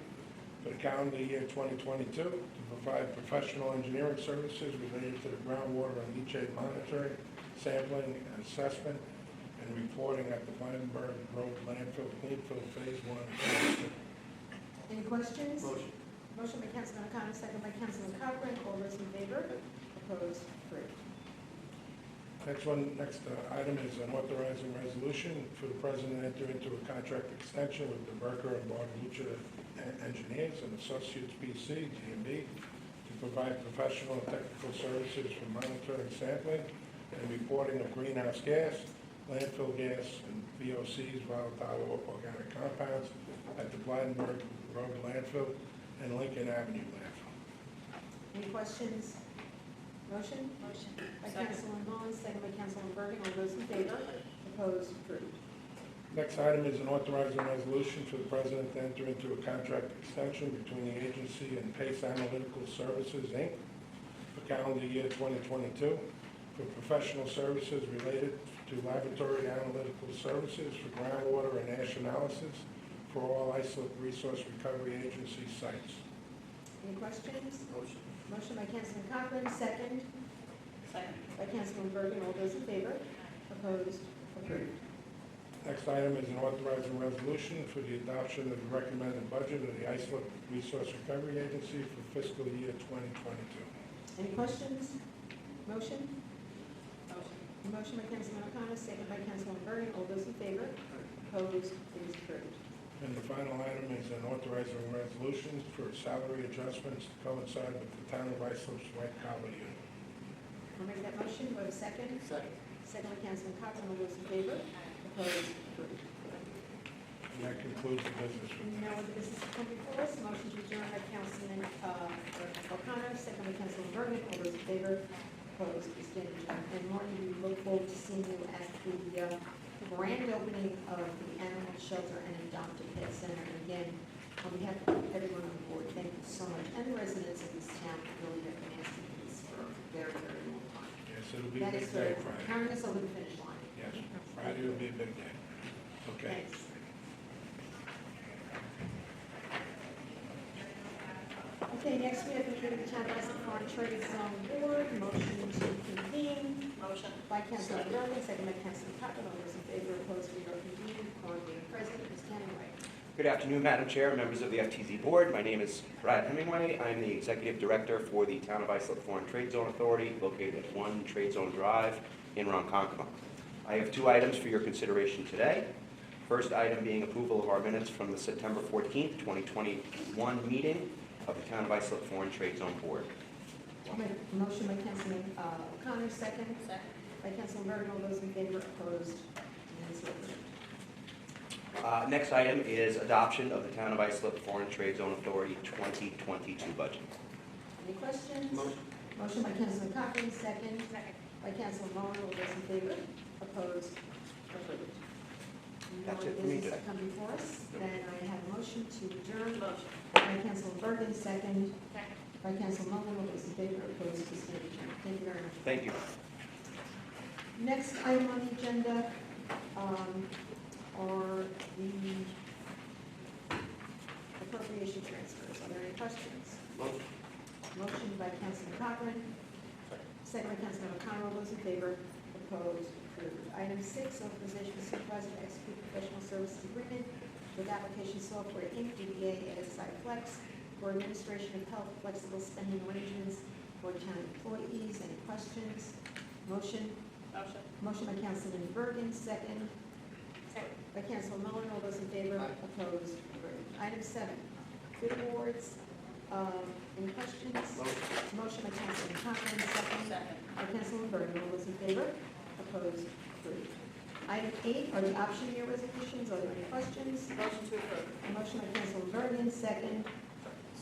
Speaker 17: for the calendar year 2022 to provide professional engineering services related to the groundwater and leachate monitoring, sampling, and assessment, and reporting at the Blydenburg Road Landfill Cleanfill Phase 1.
Speaker 1: Any questions?
Speaker 3: Motion.
Speaker 1: Motion by Councilman O'Connor, second by Councilman Cochran. All those in favor, opposed, approved.
Speaker 17: Next item is an authorizing resolution for the president to enter into a contract extension with the Berker and Barbalucci Engineers and Associates PC, GMB, to provide professional and technical services for monitoring, sampling, and reporting of greenhouse gas, landfill gas, and VOCs, volatile organic compounds, at the Blydenburg Road landfill and Lincoln Avenue landfill.
Speaker 1: Any questions? Motion? Motion. By
Speaker 14: Second.
Speaker 1: Councilman Mullen, second by Councilman Bergen. All those in favor, opposed, approved.
Speaker 17: Next item is an authorizing resolution for the president to enter into a contract extension between the agency and Pace Analytical Services, Inc. for calendar year 2022 for professional services related to laboratory analytical services for groundwater and ash analysis for all Islip Resource Recovery Agency sites.
Speaker 1: Any questions?
Speaker 3: Motion.
Speaker 1: Motion by Councilman Cochran, second
Speaker 14: Second.
Speaker 1: by Councilman Bergen. All those in favor, opposed, approved.
Speaker 17: Next item is an authorizing resolution for the adoption of the recommended budget of the Islip Resource Recovery Agency for fiscal year 2022.
Speaker 1: Any questions? Motion?
Speaker 14: Motion.
Speaker 1: Motion by Councilman O'Connor, second by Councilman Bergen. All those in favor, opposed, it is approved.
Speaker 17: And the final item is an authorizing resolution for salary adjustments to coincide with the town of Islip's white collar unit.
Speaker 1: I'll make that motion. Do I have a second?
Speaker 3: Second.
Speaker 1: Second by Councilman Cochran. All those in favor, opposed, approved.
Speaker 17: And That concludes the business for
Speaker 1: No other business to come before us. Motion to adjourn by Councilman O'Connor, second by Councilman Bergen. All those in favor, opposed, we stand adjourned. And Marty, we look forward to seeing you at the grand opening of the Animal Shelter and Adopted Pet Center. And again, on behalf of everyone on board, thank you so much. And the residents of this town really have been asking for this for a very, very long time.
Speaker 17: Yes, it'll be a
Speaker 1: That
Speaker 17: big
Speaker 1: is
Speaker 17: day
Speaker 1: for
Speaker 17: Friday.
Speaker 1: carrying us over the finish line.
Speaker 17: Yes, Friday will be a big day. Okay.
Speaker 1: Thanks. Okay, next we have the meeting of the Town of Islip Foreign Trade Zone Board. Motion to convene.
Speaker 14: Motion.
Speaker 1: By Councilor Bergen, second by Councilor Caput. All those in favor, opposed, we are convened. Quorum being present, Ms. Hemingway.
Speaker 18: Good afternoon, Madam Chair, members of the FTZ Board. My name is Brad Hemingway. I'm the Executive Director for the Town of Islip Foreign Trade Zone Authority, located at 1 Trade Zone Drive in Ronkonkoma. I have 2 items for your consideration today. First item being approval of our minutes from the September 14th, 2021 meeting of the Town of Islip Foreign Trade Zone Board.
Speaker 1: Motion by Councilman O'Connor, second.
Speaker 14: Second.
Speaker 1: By Councilman Bergen. All those in favor, opposed, and so approved.
Speaker 18: Next item is adoption of the Town of Islip Foreign Trade Zone Authority 2022 budget.
Speaker 1: Any questions?
Speaker 18: Motion.
Speaker 1: Motion by Councilman Cochran, second. Second. By Councilman Mullen. All those in favor, opposed, approved. No
Speaker 18: That's
Speaker 1: other
Speaker 18: it for me
Speaker 1: business
Speaker 18: today.
Speaker 1: that come before us. Then I have a motion to adjourn.
Speaker 14: Motion.
Speaker 1: By Councilman Bergen, second. Second. By Councilman Mullen. All those in favor, opposed, we stand adjourned. Thank you very much.
Speaker 18: Thank you.
Speaker 1: Next item on the agenda are the appropriation transfers. Are there any questions?
Speaker 18: Motion.
Speaker 1: Motion by Councilman Cochran, second by Councilman O'Connor. All those in favor, opposed, approved. Item 6, authorization of supervisor to execute professional services agreement with Application Software Inc., DBA ASI Flex, for administration of health flexible spending arrangements for town employees. Any questions? Motion?
Speaker 14: Motion.
Speaker 1: Motion by Councilman Bergen, second.
Speaker 14: Second.
Speaker 1: By Councilman Mullen. All those in favor? Opposed? Approved. Item 7, bid awards. Any questions? Motion by Councilman Cochran, second.
Speaker 14: Second.
Speaker 1: By Councilman Bergen. All those in favor? Opposed? Approved. Item 8 are the option year resolutions. Are there any questions?
Speaker 14: Motion to approve.
Speaker 1: A motion by Councilman Bergen, second.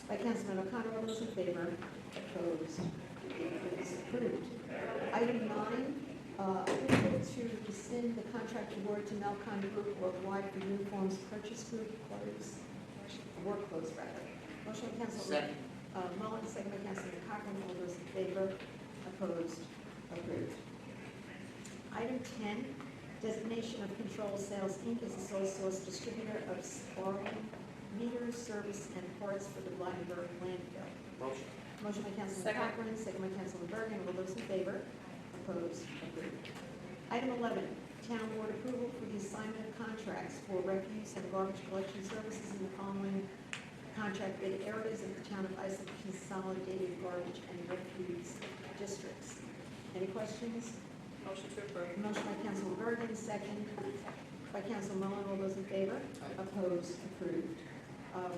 Speaker 1: By Councilman O'Connor. All those in favor? Opposed? It is approved. Item 9, approval to rescind the contract award to Melcon Group Worldwide for uniforms purchase group clothes, work clothes rather. Motion by Councilman Mullen, second by Councilman Cochran. All those in favor? Opposed? Approved. Item 10, designation of Control Sales Inc. as the sole source distributor of sparring meters, service, and parts for the Blattenberg landfill.
Speaker 18: Motion.
Speaker 1: Motion by Councilman
Speaker 14: Second.
Speaker 1: Cochran, second by Councilman Bergen. All those in favor? Opposed? Approved. Item 11, town board approval for the assignment of contracts for refuse and garbage collection services in the following contract bid areas of the town of Islip Consolidated Garbage and Refuse Districts. Any questions?
Speaker 14: Motion to approve.
Speaker 1: Motion by Councilman Bergen, second. By Councilman Mullen. All those in favor? Opposed? Approved.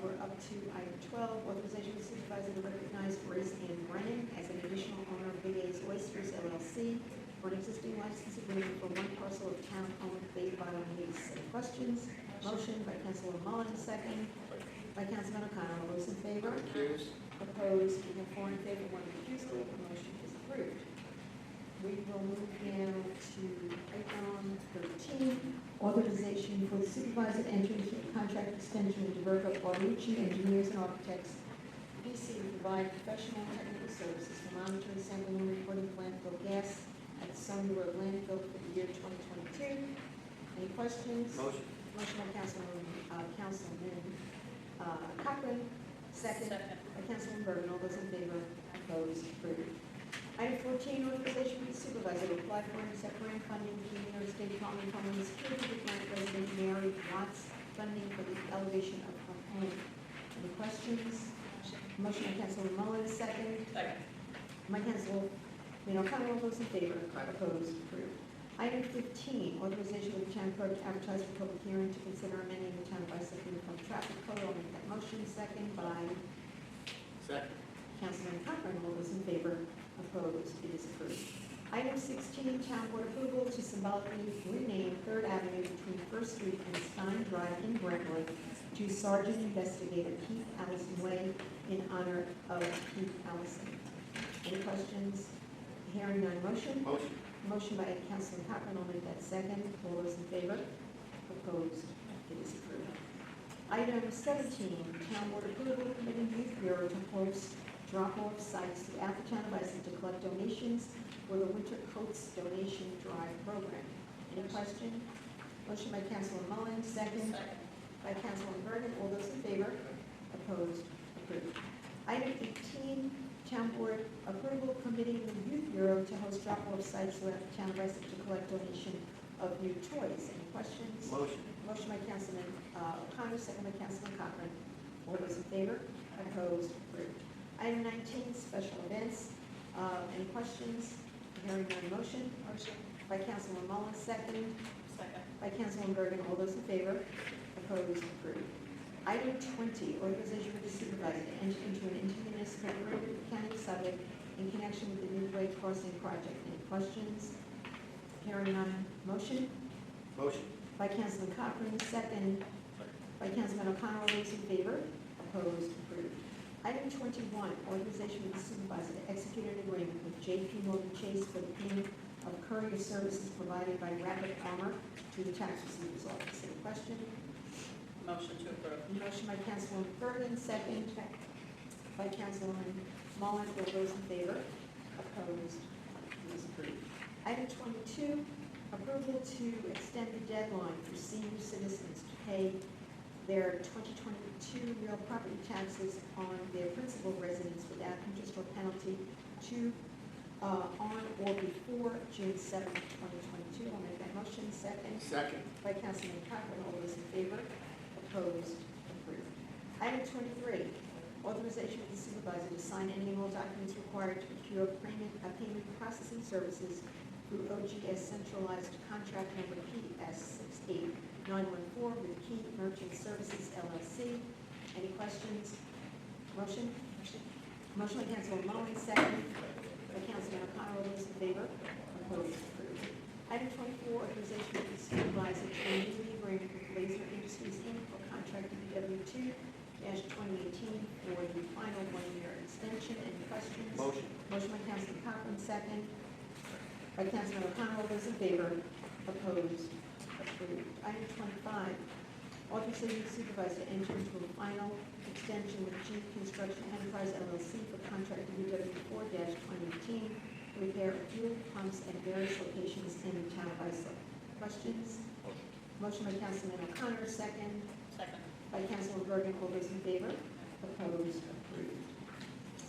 Speaker 1: We're up to item 12, authorization of the supervisor to recognize Grace Ann Brennan as an additional owner of Big A's Oysters LLC for an existing license agreement for one parcel of town-owned Bay Bottom lease. Any questions? Motion by Councilman Mullen, second. By Councilman O'Connor. All those in favor? Opposed? We have 4 in favor, 1 recusal. The motion is approved. We will move now to item 13, authorization for the supervisor to enter into a contract extension with DeVerco Barlucci Engineers and Architects, PC, to provide professional and technical services for monitoring, sampling, and reporting of landfill gas at the Sumner Road landfill for the year 2022. Any questions?
Speaker 18: Motion.
Speaker 1: Motion by Councilman Cochran, second. By Councilman Bergen. All those in favor? Opposed? Approved. Item 14, authorization for the supervisor to apply for and accept grant funding from the New York State Department of Homeland Security to grant resident Mary Watts funding for the elevation of her home. Any questions? Motion by Councilman Mullen, second.
Speaker 14: Second.
Speaker 1: By Councilman O'Connor. All those in favor? Opposed? Approved. Item 15, authorization of the town clerk to advertise for public hearing to consider amending the town of Islip Uniform Traffic Code. I'll make that motion, second by
Speaker 18: Second.
Speaker 1: Councilman Cochran. All those in favor? Opposed? It is approved. Item 16, town board approval to symbolically rename Third Avenue between First Street and Stein Drive in Brentwood to Sergeant Investigator Keith Allison Way in honor of Keith Allison. Any questions? Hearing none, motion?
Speaker 18: Motion.
Speaker 1: Motion by Councilman Cochran, I'll make that second. All those in favor? Opposed? It is approved. Item 17, town board approval permitting youth bureau to host drop-off sites throughout the town of Islip to collect donations for the winter coats donation drive program. Any question? Motion by Councilman Mullen, second by Councilman Bergen. All those in favor? Opposed? Approved. Item 18, town board approval permitting the youth bureau to host drop-off sites throughout the town of Islip to collect donation of new toys. Any questions?
Speaker 18: Motion.
Speaker 1: Motion by Councilman O'Connor, second by Councilman Cochran. All those in favor? Opposed? Approved. Item 19, special events. Any questions? Hearing none, motion? Motion. By Councilman Mullen, second.
Speaker 14: Second.
Speaker 1: By Councilman Bergen. All those in favor? Opposed? Approved. Item 20, authorization for the supervisor to enter into an intermunicipal agreement with the County of Suffolk in connection with the Midway Crossing project. Any questions? Hearing none, motion?
Speaker 18: Motion.
Speaker 1: By Councilman Cochran, second. By Councilman O'Connor, all those in favor? Opposed? Approved. Item 21, authorization of the supervisor to execute an agreement with J.P. Morgan Chase for the payment of courier services provided by Rapid Armor to the tax receiver's office. Any question?
Speaker 14: Motion to approve.
Speaker 1: Motion by Councilwoman Bergen, second by Councilwoman Mullen. All those in favor? Opposed? It is approved. Item 22, approval to extend the deadline for senior citizens to pay their 2022 real property taxes on their principal residence without interest or penalty to on or before June 7, 2022. I'll make that motion. Second.
Speaker 18: Second.
Speaker 1: By Councilman Cochran. All those in favor? Opposed? Approved. Item 23, authorization of the supervisor to sign any and all documents required to procure payment processing services through OGS Centralized Contract Number PS68914 with Key Merchant Services LLC. Any questions? Motion? Motion by Councilman Mullen, second by Councilman O'Connor. All those in favor? Opposed? Approved. Item 24, authorization of the supervisor to renew the agreement with Laser Industries Inc. for contract DW2-2018 for the final one-year extension. Any questions?
Speaker 18: Motion.
Speaker 1: Motion by Councilman Cochran, second by Councilman O'Connor. All those in favor? Opposed? Approved. Item 25, authorization of the supervisor to enter into a final extension with G Construction Enterprise LLC for contract DW4-2018 repair of fuel pumps at various locations in the town of Islip. Questions? Motion by Councilman O'Connor, second.
Speaker 14: Second.
Speaker 1: By Councilman Bergen. All those in favor? Opposed? Approved.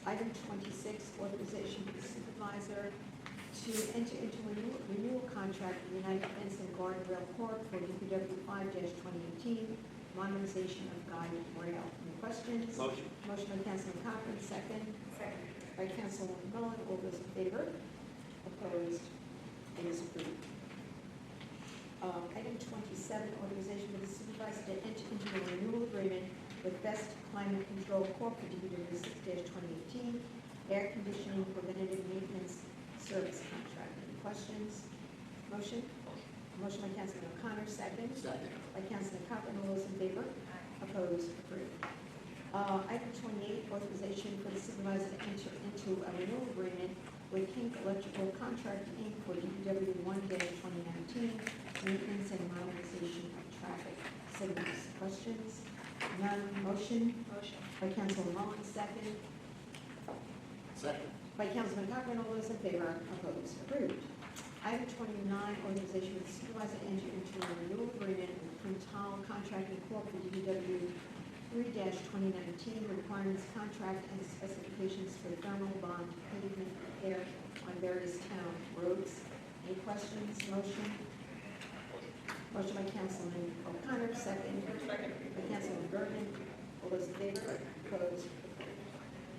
Speaker 1: Item 26, authorization for the supervisor to enter into a renewal contract with United Fence and Garden Rail Corp. for DPW 5-2018 modernization of guide rail. Any questions?
Speaker 18: Motion.
Speaker 1: Motion by Councilman Cochran, second. Second. By Councilwoman Mullen. All those in favor? Opposed? It is approved. Item 27, authorization for the supervisor to enter into a renewal agreement with Best Climate Control Corp. for DPW 6-2018 air conditioning preventative maintenance service contract. Any questions? Motion? Motion by Councilman O'Connor, second.
Speaker 18: Second.
Speaker 1: By Councilman Cochran. All those in favor? Opposed? Approved. Item 28, authorization for the supervisor to enter into a renewal agreement with King Electrical Contract Inc. for DPW 1-2019 maintenance and modernization of traffic signals. Questions? None. Motion? Motion. By Councilman Mullen, second.
Speaker 18: Second.
Speaker 1: By Councilman Cochran. All those in favor? Opposed? Approved. Item 29, authorization of the supervisor to enter into a renewal agreement with Quintal Contracting Corp. for DPW 3-2019 requirements, contract, and specifications for thermal bond pavement repair on various town roads. Any questions? Motion? Motion by Councilman O'Connor, second. By Councilman Bergen. All those in favor? Opposed?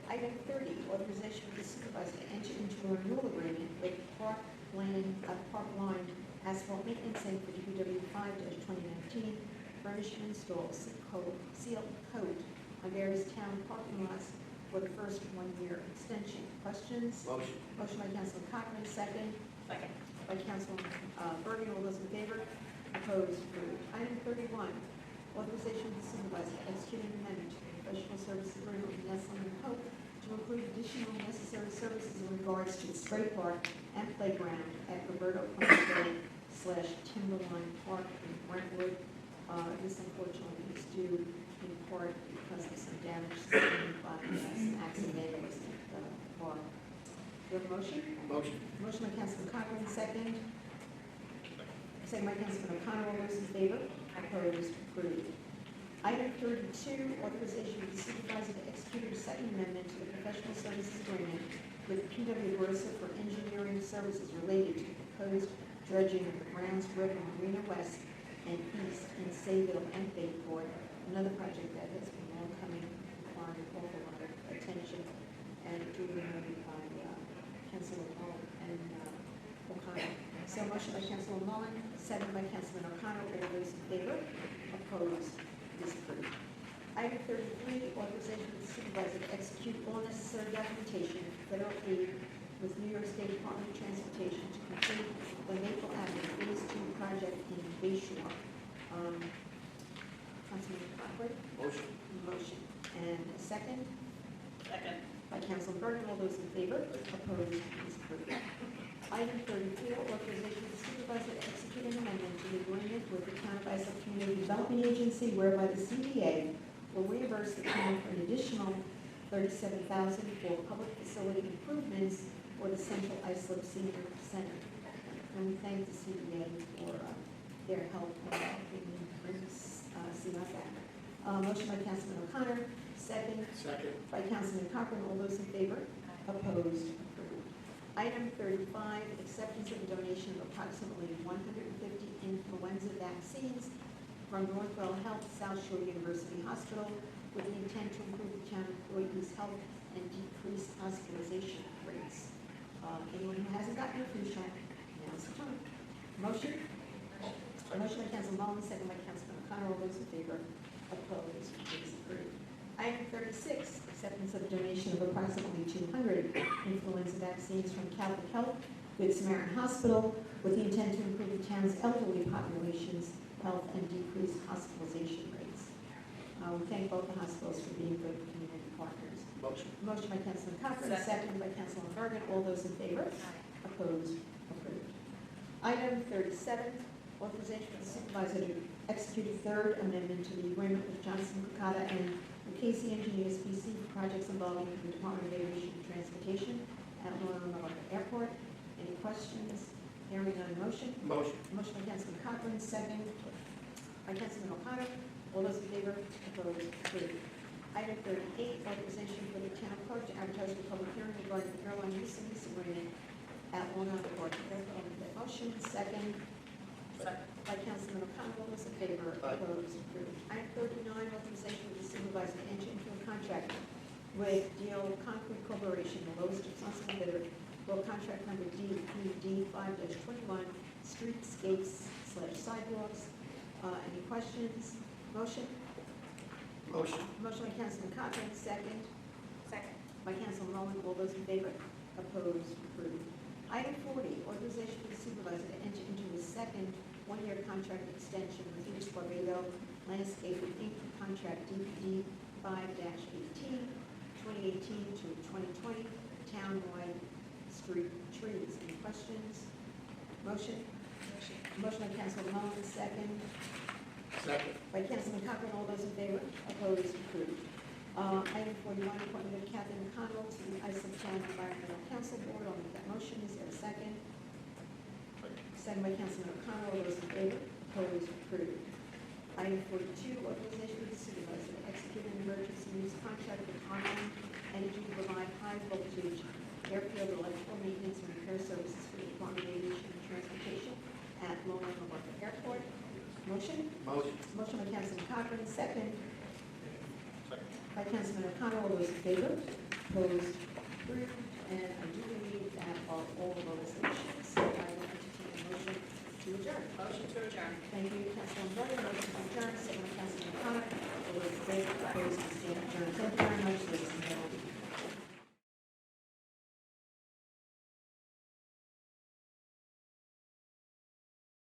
Speaker 1: Item 30, authorization of the supervisor to enter into a renewal agreement with Park Line Asphalt Maintenance Inc. for DPW 5-2019 furnish and install sealed coat on various town parking lots for the first one-year extension. Questions?
Speaker 18: Motion.
Speaker 1: Motion by Councilman Cochran, second.
Speaker 14: Second.
Speaker 1: By Councilman Bergen, all those in favor? Opposed? Approved. Item 31, authorization of the supervisor to execute an amendment to the professional service agreement with Nestle and Coke to include additional necessary services in regards to the spray park and playground at Roberto Clemente / Timberline Park in Brentwood. This unfortunately is due in part because of some damage sustained by some accidentals at the park. Do you have a motion?
Speaker 18: Motion.
Speaker 1: Motion by Councilman Cochran, second. Second by Councilman O'Connor, all those in favor? Opposed? Approved. Item 32, authorization of the supervisor to execute a second amendment to the professional services agreement with PW Versa for engineering services related to the proposed dredging of the Browns River Marina West and East in Sayville and Bayport, another project that has been long coming, requiring an awful lot of attention and duly noted by Councilor Mullen and O'Connor. So motion by Councilor Mullen, second by Councilman O'Connor, all those in favor? Opposed? Disapproved. Item 33, authorization of the supervisor to execute all necessary documentation for federal aid with New York State Department of Transportation to complete the Maple Avenue Phase 2 project in Bay Shore. Councilman Cochran?
Speaker 18: Motion.
Speaker 1: Motion. And a second?
Speaker 14: Second.
Speaker 1: By Councilman Bergen, all those in favor? Opposed? Disapproved. Item 34, authorization of the supervisor to execute an amendment to the agreement with the Town of Islip Community Development Agency whereby the CDA will reimburse the town for an additional $37,000 for public facility improvements for the Central Islip Senior Center. And we thank the CDA for their help in bringing CMS back. Motion by Councilman O'Connor, second.
Speaker 18: Second.
Speaker 1: By Councilman Cochran, all those in favor? Opposed? Approved. Item 35, acceptance of a donation of approximately 150 influenza vaccines from Northwell Health South Shore University Hospital with the intent to improve the town employees' health and decrease hospitalization rates. Anyone who hasn't gotten a flu shot, now's the time. Motion? Motion by Councilman Mullen, second by Councilman O'Connor. All those in favor? Opposed? It is approved. Item 36, acceptance of a donation of approximately 200 influenza vaccines from Catholic Health Good Samaritan Hospital with the intent to improve the town's elderly population's health and decrease hospitalization rates. We thank both the hospitals for being good community partners.
Speaker 18: Motion.
Speaker 1: Motion by Councilman Cochran, second by Councilman Bergen. All those in favor? Opposed? Approved. Item 37, authorization for the supervisor to execute a third amendment to the agreement with Johnson Kakata and Casey Engineers PC for projects involving the Department of Aviation and Transportation at Lorna Airport. Any questions? Hearing none, motion?
Speaker 18: Motion.
Speaker 1: Motion by Councilman Cochran, second by Councilman O'Connor. All those in favor? Opposed? Approved. Item 38, authorization for the town clerk to advertise for public hearing regarding the airline lease agreement at Long Island Airport. Motion, second. By Councilman O'Connor, all those in favor?
Speaker 18: Aye.
Speaker 1: Opposed? Approved. Item 39, authorization of the supervisor to enter into a contract with Deal Concrete Corporation, the lowest responsible bidder, for contract number DPD 5-21, streetscapes / sidewalks. Any questions? Motion?
Speaker 18: Motion.
Speaker 1: Motion by Councilman Cochran, second.
Speaker 14: Second.
Speaker 1: By Councilman Mullen, all those in favor? Opposed? Approved. Item 40, authorization for the supervisor to enter into a second one-year contract extension with East Barbados Landscaping Inc. for contract DPD 5-18, 2018 to 2020, townwide street trees. Any questions? Motion? Motion by Councilman Mullen, second.
Speaker 18: Second.
Speaker 1: By Councilman Cochran, all those in favor? Opposed? Approved. Item 41, appointment of Kathy McConnell to the Islip Town Environmental Council Board. I'll make that motion. Is there a second? Second by Councilman O'Connor. All those in favor? Opposed? Approved. Item 42, authorization of the supervisor to execute an emergency use contract with Online Energy to provide high voltage airfield electrical maintenance and repair services for the Department of Aviation and Transportation at Long Island Airport. Motion?
Speaker 18: Motion.
Speaker 1: Motion by Councilman Cochran, second. By Councilman O'Connor, all those in favor? Opposed? Approved. And I do believe that are all of our resolutions. So I will entertain a motion to adjourn.
Speaker 14: Motion to adjourn.
Speaker 1: Thank you, Councilman Bergen. Motion to adjourn, second by Councilman O'Connor. All those in favor? Opposed? Stand adjourned. Thank you.